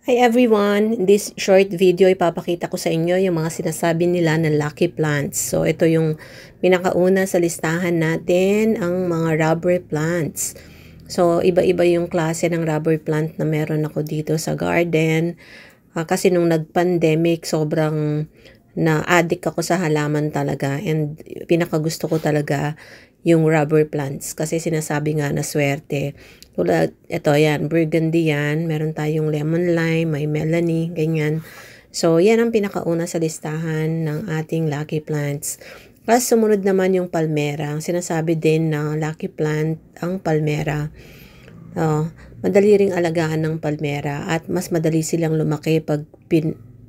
Hi everyone! In this short video, ipapakita ko sa inyo yung mga sinasabi nila na lucky plants. So, ito yung pinakauna sa listahan natin, ang mga rubber plants. So, iba-iba yung klase ng rubber plant na meron ako dito sa garden. Kasi nung nag-pandemic, sobrang na-addict ako sa halaman talaga. And pinakagusto ko talaga yung rubber plants kasi sinasabi nga na swerte. Tulad, ito yan, burgundy yan. Meron tayong lemon lime, may melony, ganyan. So, yan ang pinakauna sa listahan ng ating lucky plants. Plus, sumunod naman yung palmera. Ang sinasabi din na lucky plant ang palmera. Madali ring alagaan ng palmera at mas madali silang lumaki pag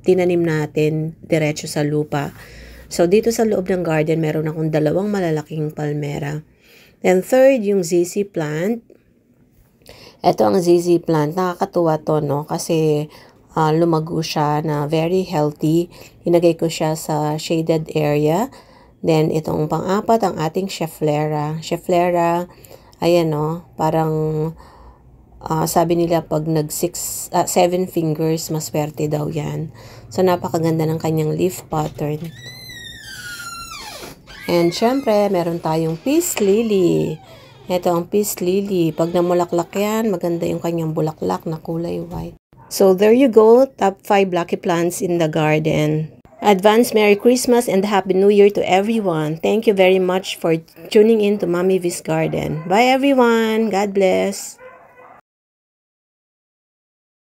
tinanim natin diretso sa lupa. So, dito sa loob ng garden, meron akong dalawang malalaking palmera. Then, third, yung ZZ plant. Ito ang ZZ plant. Nakakatuwa to, no? Kasi lumago siya na very healthy. Hinagay ko siya sa shaded area. Then, itong pang-apat, ang ating Schefflera. Schefflera, ayan, no? Parang sabi nila pag seven fingers, maswerte daw yan. So, napakaganda ng kanyang leaf pattern. And syempre, meron tayong peace lily. Ito ang peace lily. Pag namulaklak yan, maganda yung kanyang bulaklak na kulay white. So there you go, top 5 lucky plants in the garden. Advance Merry Christmas and Happy New Year to everyone. Thank you very much for tuning in to Mommy V's Garden. Bye everyone. God bless.